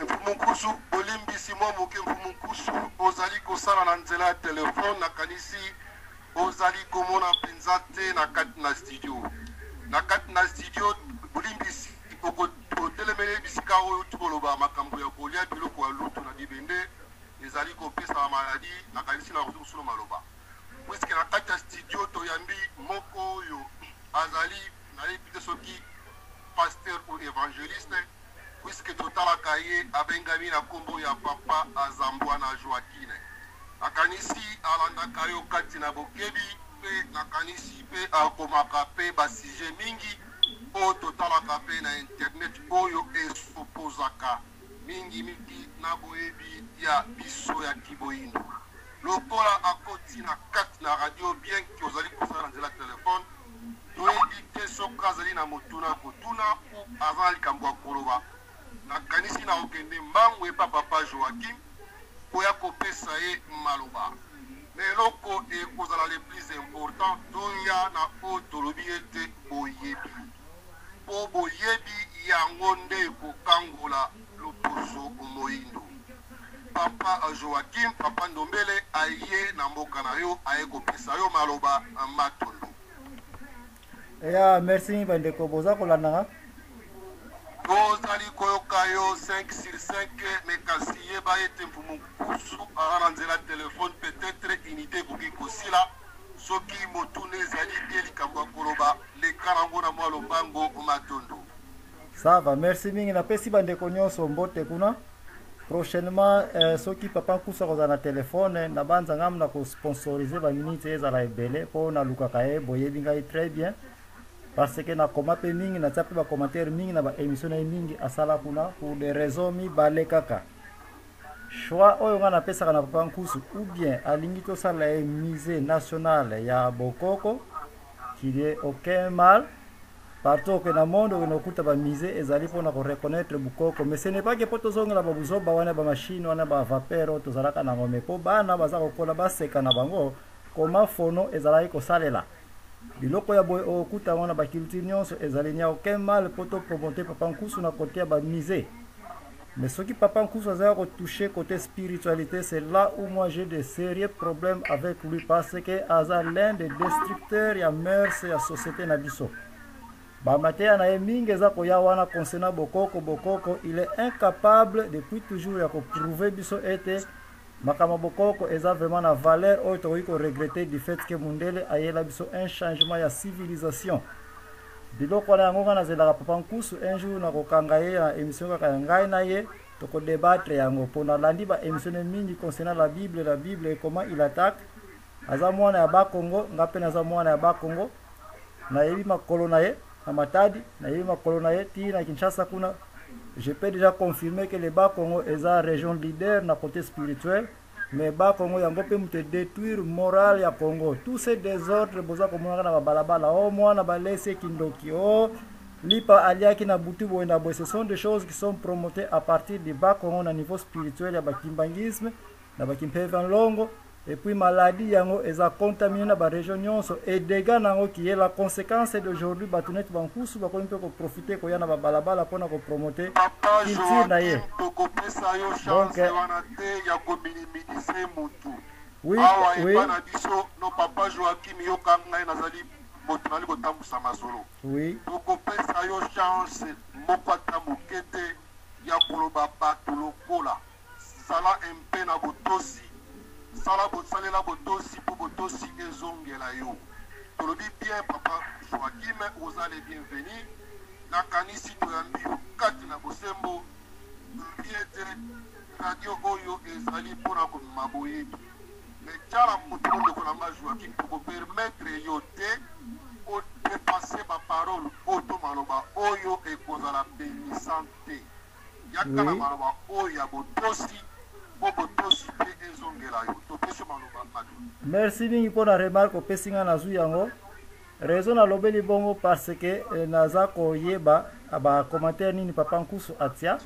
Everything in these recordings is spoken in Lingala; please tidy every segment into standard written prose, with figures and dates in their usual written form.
Mfumunkusu Olimbisi mwa moke Mfumunkusu ozali kosala na nzela ya telefone na kanisi ozali komona penza te na kati na studio. Na kati na studio Olimbisi otelemele bisika oyo tukoloba makambo ya kolia biloko ya lutu na libende ezali kopesa ba maladi na kanisi na kusulo maloba. Puisque na kati ya studio toyambi moko oyo azali na lepite soki pasteur ou évangéliste puisque totalaka ye abengami na kombo ya papa azambwa na Joaquine. Nakanisi alandaka yo kati na bokebi pe nakanisi pe akomaka pe basije mingi o totalaka pe na internet oyo esopozaka mingi na boyebi ya biso ya kiboyindo. Lokola akoti na kati na radio bien ki ozali kosala na nzela telefone toyebi te soka azali na motuna kotuna ou avant likambo ya koloba. Nakanisi na okende mbangu epa papa Joaquim koya kopesa ye maloba. Mais loko ekozala le plus important toya na o tolobi ete boyebi. Po boyebi yango nde kokangola loposo moyindo. Papa Joaquim, papa Ndombele aye na mboka na yo aye kopesa yo maloba matondo. Ya merci bandeko boza kolandanga. Ozali koyoka yo 5 sur 5 mekasi yeba ete Mfumunkusu ala nzela telefone peut-être unité koki kosila soki motune ezali bien likambo ya koloba lekarango na mwa lombango matondo. Ça va, merci mingi na pesi bandeko nyonso mbote kuna. Prochainement soki papa Nkusu akozala na telefone na banza ngam na ko sponsoriser ba minute ezala ebele po na lukaka ye boyebi ngai très bien. Parce que na koma pe mingi na tsape ba commentaire mingi na ba émission na mingi asala kuna pour des raisons mi bale kaka. Choix oyo nga na pesa kana papa Nkusu ou bien alingi to sala e musée national ya Bokoko qui est aucun mal partout que na monde on okuta ba musée ezali pona ko reconnaître Bokoko mais ce n'est pas que poto zonga ba buzoba wana ba machine wana ba vapeur to zalaka na ngome po bana baza kokola ba seka na bango koma fono ezali ko salela. Biloko ya boy okuta wana ba culture nyonso ezali nya aucun mal poto promoter papa Nkusu na côté ba musée. Mais ce qui papa Nkusu a touché côté spiritualité, c'est là où moi j'ai des sérieux problèmes avec lui parce que Aza l'un des destructeurs ya mœurs ya société na biso. Ba matea na mingi za ko ya wana concernant Bokoko, il est incapable depuis toujours ya ko prouver biso ete makama Bokoko eza vraiment na valeur o to ko regretter du fait que Mundele ayela biso un changement ya civilisation. Biloko na yango kana zela papa Nkusu un jour na kokanga ye na émission kaka ngai na ye to ko débattre yango pona landi ba émission mingi concernant la Bible et comment il attaque aza mwana ya ba Congo ngape na za mwana ya ba Congo na yebi makolo na ye na Matadi na yebi makolo na ye ti na Kinshasa kuna. Je peux déjà confirmer que le Bas Congo est la région leader na côté spirituel, mais Bas Congo yango pe mute détruire moral ya Congo. Tous ces désordres boza komona na balabala o mwana balese kindoki o lipa aliaki na butu boina bo, ce sont des choses qui sont promotées à partir du Bas Congo na niveau spirituel ya bakimbangisme na bakimpevan longo et puis maladie yango eza contaminé na ba région nyonso et dégâts nango qui est la conséquence d'aujourd'hui batunet bankusu bakoni pe ko profiter ko yana ba balabala pona ko promoter culture na ye. Donc ya ko minimiser mutu. Oui, oui. Bana biso no papa Joaquim yo kanga nazali botunali kotambusa masolo. Oui. Toko pesa yo chance moko atamukete ya koloba bato lokola. Sala mpe na botosi. Sala bosalela botosi po botosi ezongela yo. Tolobi bien papa Joaquim vous allez bienvenue. Na kanisi toyambi kati na bosembo. Biete radio oyo ezali pona ko maboyebi. Mais tala mutu de konanga Joaquim pour permettre yo te o dépasser ma parole automaloba oyo e kozala bénissante. Yakana maloba oyo ya botosi. Merci mingi pour la remarque pesinga na zu yango. Raison na lobeli bongo parce que naza ko yeba aba commentaire nini papa Nkusu atia.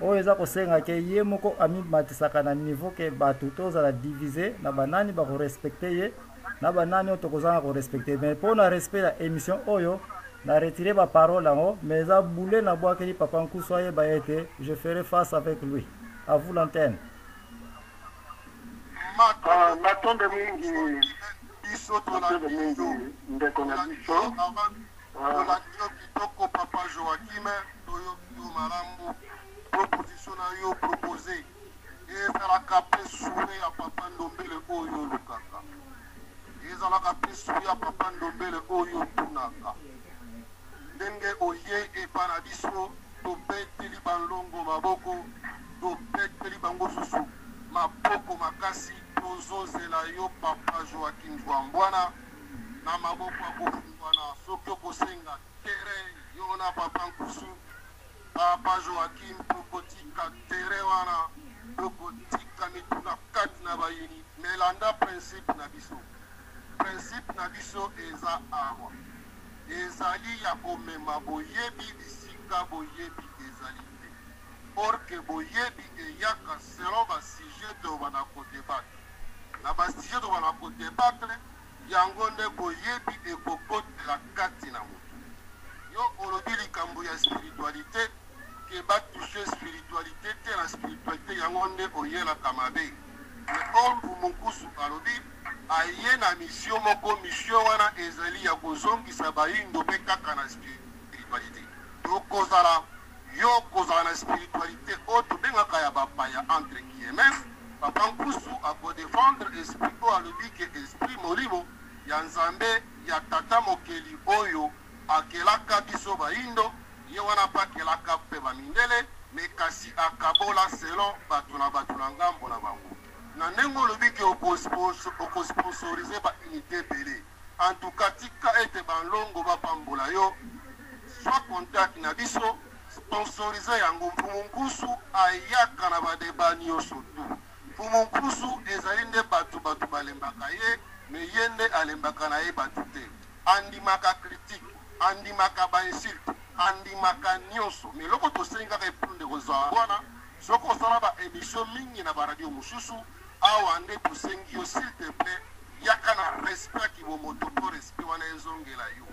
O eza ko senga ke ye moko ami matisaka na niveau ke batu toza la diviser na banani ba ko respecter ye na banani to kozanga ko respecter mais pour na respect la émission oyo na retirer ma parole là, mais ça boulé na bois que papa Nkusu aye ba été, je ferai face avec lui. À vous l'antenne. Matonde mingi biso ndeko na biso toladio kitoko papa Joachim toyoki malamu proposition na yo proposé ezalaka mpe sure ya papa Ndombele oyo olukaka ezalaka mpe sure ya papa Ndombele oyo tunaka ndenge oye epa na biso tobeteli balongo maboko tobeteli bango susu maboko makasi tozozela yo papa Joachim Zwambwana na maboko akofungwana soki okosenga tere yo na papa Nkusu papa Joachim tokotika tere wana tokotika mituna kati na bayini melanda principe na biso eza awa ezali ya komema boyebi bisika boyebi ezali te orke boyebi eyaka selon basujet to bana kodebate na basujet to bana kodebate yango nde boyebi ekokotela kati na moto yo olobi likambo ya spiritualité ke batouche spiritualité te na spiritualité yango nde oyelaka mabe me Nkusu alobi aye na mission moko mission wana ezali ya kozongisa bayindo mpe kaka na spiritualité tokozala yo kozala na spiritualité oyo tobengaka ya bapaya entre guillemets papa Nkusu akodefendre esprit oyo alobi ke esprit molimo ya nzambe ya tata mokeli oyo akelaka biso bayindo ye wana mpe akelaka mpe bamindele me kasi akabola selon bato na ngambo na bango na ndenge olobi ke okosponsorize baunité ebele en tout cas tika ete balongo bapambola yo soit contact na biso sponsorize yango Mfumu Nkusu ayaka na badeba nyonso tu Mfumu Nkusu ezali nde bato balembaka ye me ye nde alembaka na ye bato te andimaka critique andimaka bainsulte andimaka nyonso me loko tosengaka epunde kozala wana soki osala baémission mingi na baradio mosusu awa nde tosengi yo s'il te plaît yaka na respect kibomoto mpo respect wana ezongela yo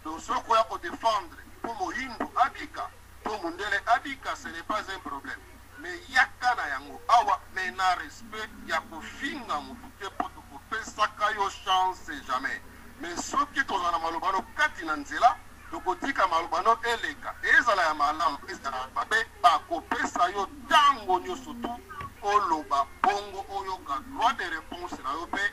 donc soki oya kodefendre mpo moyindo abika mpo mondele abika ce n'est pas un problème mais yaka na yango awa me na respect ya kofinga motu te mpo tokopesaka yo chance jamais mais soki tozala na malobano kati na nzela tokotika malobano eleka ezala ya malamu ezala ya mabe bakopesa yo ntango nyonso tu oloba bongo oyoka droit de réponse na yo mpe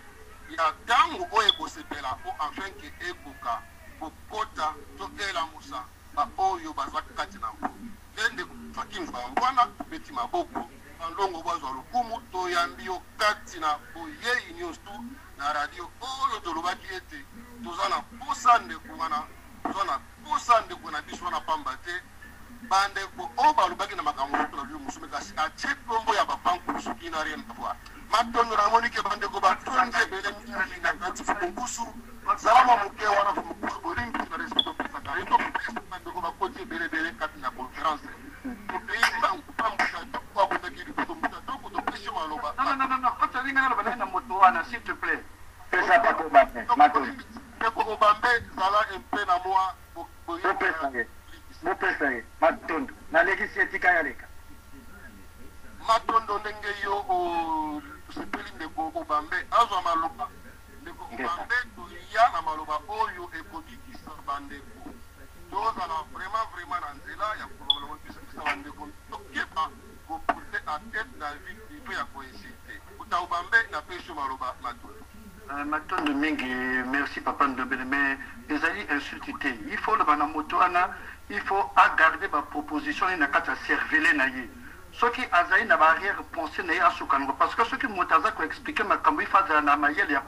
ya ntango oyo ekosepela po afin ke ekoka kokota to elamusa baoyo baza kati na mbo ndende Joachim Zwambwana tobeti maboko bandongo bwazwa lokumu toyambi yo kati na boyei nyonso na radio oyo tolobaki ete toza na posa ndeko wana toza na posa ndeko na biso wana pamba te bandeko oyo balobaki na makambo tolobio mosusu kasi atie kombo ya papa Nkusu kina rien à voir matondo namoni ke bandeko batonzi ebele mingi na kati Mfumu Nkusu zalama moke wana Mfumu Nkusu bolingi na respect topesaka ye topesa bandeko bakoti ebelebele kati na conférence topei pambusa toko akotaki liboso mbuta toko topesi maloba non otolinga na loba na moto wana s'il te plaît pesa pako bape matondo ndeko obambe zala empe na mwa bopesa ye matondo nalekisi etika yaleka matondo ndenge yo sepeli ndeko obambe azwa maloba ndeko obambe toya na maloba oyo ekobikisa bandeko tozala vraiment na nzela ya kolobisa bandeko tokeba koporte a tête na vie nivo ya kohésite kuta obambe na peso maloba matondo Matondo mingi, merci papa Ndombele, mais les alliés insultés. Il faut le banamoto il faut garder ma proposition et na kata cerveler na ye. Ce qui a na barrière pensée na ya sukango parce que ce qui motaza ko expliquer ma kambi faza na mayel ya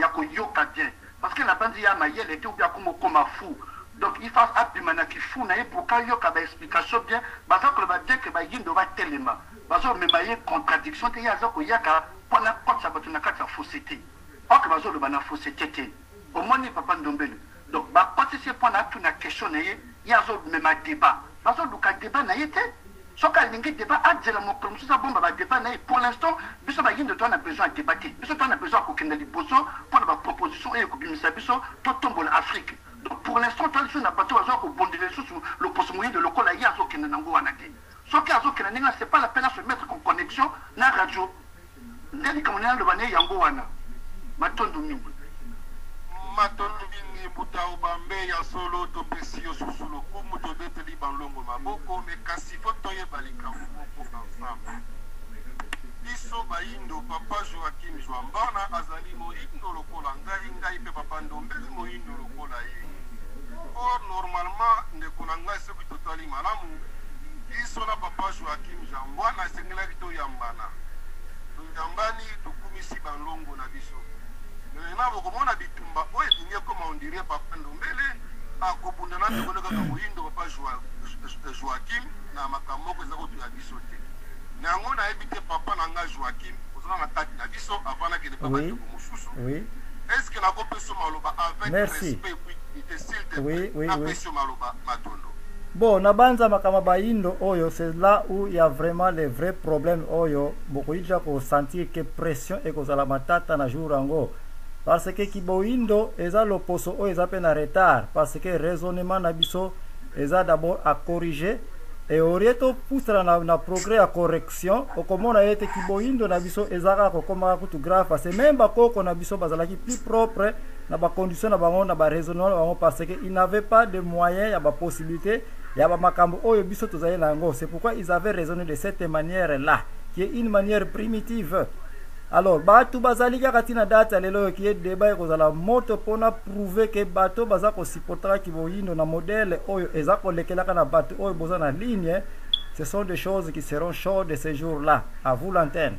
ko yoka bien parce que la bandi ya mayel était ou bien comme fou. Donc il faut abimana ki fou na ye pour ka yoka ba explication bien baza ko ba dire que ba yindo ba telema. Bazo me maye contradiction te ya za ko yaka pona kotsa batuna kata fausseté. Or que bazo le bana fausseté te. Au moins ni papa Ndombele. Donc ba participer pona tout na question na ye ya zo me ma débat. Bazo luka débat na ye te. Soka lingi débat adjela mo comme ça bomba ba débat na ye pour l'instant biso ba yindo toi na besoin de débattre. Biso toi na besoin ko kenda liboso pour ba proposition et ko bimisa biso to tombola Afrique. Donc pour l'instant, tu as dit na bateau azo ko bondele sous le poste moyen de lokola ya zo kene nango wanaki. Ce qui azo kene ninga c'est pas la peine à se mettre en connexion na radio. Ndeli comme on le bané yango wana. Matondo mingi. Matondo mingi buta obambe ya solo to pesio susulo kumu to beteli banlongo maboko me kasi foto ye balika moko ensemble. Biso baindo papa Joachim Jouambana azali moindo lokola ngai pe papa Ndombele moindo lokola ye. Or normalement ndeko na ngai soki totali malamu biso na papa Joachim Jouambana sengela kito yambana. Yambani tukumisi banlongo na biso. Na bokomona bitumba oyo dinye comme on dirait papa Ndombele akobunda na ndeko kaka moindo papa Joachim na makambo ko ezako tu ya biso te. Nango na ebite papa nanga Joachim ozana na kati na biso avant que ne papa de mususu. Oui. Est-ce que na ko peso maloba avec respect puis s'il te plaît. Oui. Peso maloba matondo. Bon, na banza makama baindo oyo, c'est là où il y a vraiment les vrais problèmes oyo. Beaucoup déjà ko sentir que pression et kozala matata na jour ango. Parce que kiboindo eza loposo oyo eza pe na retard parce que raisonnement na biso eza d'abord à corriger. Et orieto poussera na progrès à correction okomona yete kiboindo na biso ezaka kokoma kutu grave parce que même bakoko na biso bazalaki plus propre na ba conditions na bango na ba raisonnement bango parce que ils n'avaient pas de moyens ya ba possibilité ya ba makambo oyo biso tozali nango. C'est pourquoi ils avaient raisonné de cette manière là qui est une manière primitive. Alors bato bazali kaka tina date lelo qui est débat kozala moto pona prouver que bato baza ko supportera kiboindo na modèle oyo eza ko lekelaka na bato oyo boza na ligne. Ce sont des choses qui seront chaudes de ces jours-là. À vous l'antenne.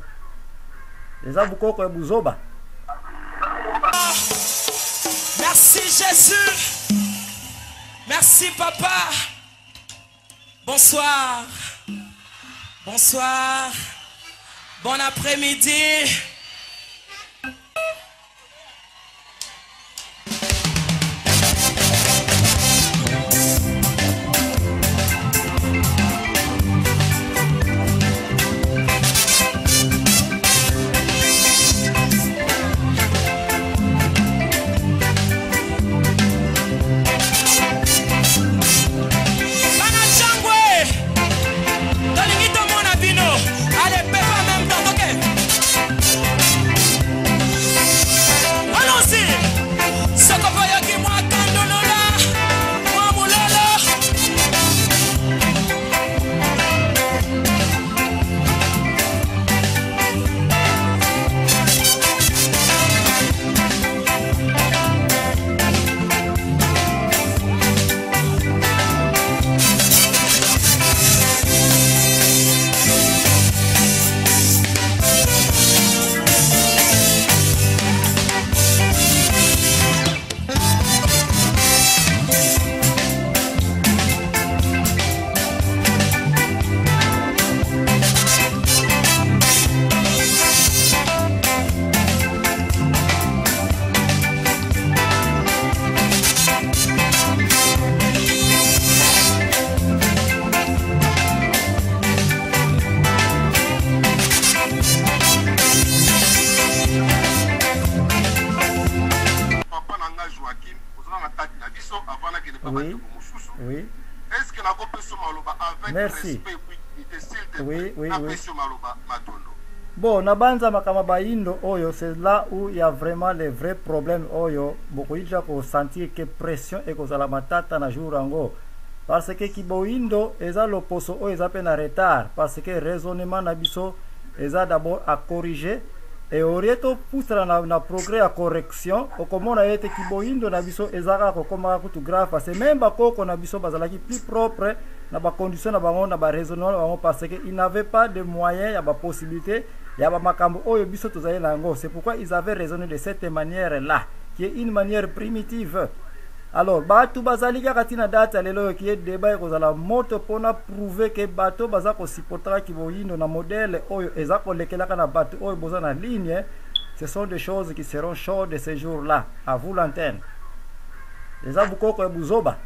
Les abukoko et buzoba. Merci Jésus. Merci papa. Bonsoir. Bonsoir. Bon après-midi. Oui. Est-ce que la compétition maloba avec merci. Respect puis Oui. matondo. Bon, na banza makama baindo oyo, c'est là où il y a vraiment les vrais problèmes oyo. Beaucoup déjà ko sentir que pression et kozala matata na jour ango. Parce que kiboindo eza loposo oyo eza pe na retard parce que raisonnement na biso eza d'abord à corriger. Et orieto poussera na progrès à correction okomona yete kiboindo na biso ezaka kokoma kutu grave parce que même bakoko na biso bazalaki plus propre na ba conditions na bango na ba raisonnement bango parce que ils n'avaient pas de moyens ya ba possibilité ya ba makambo oyo biso tozali nango. C'est pourquoi ils avaient raisonné de cette manière là qui est une manière primitive. Alors bato bazali kaka tina date lelo qui est débat kozala moto pona prouver que bato baza ko supportera kiboindo na modèle oyo eza ko lekelaka na bato oyo boza na ligne. Ce sont des choses qui seront chaudes de ces jours-là. À vous l'antenne. Les abukoko et buzoba.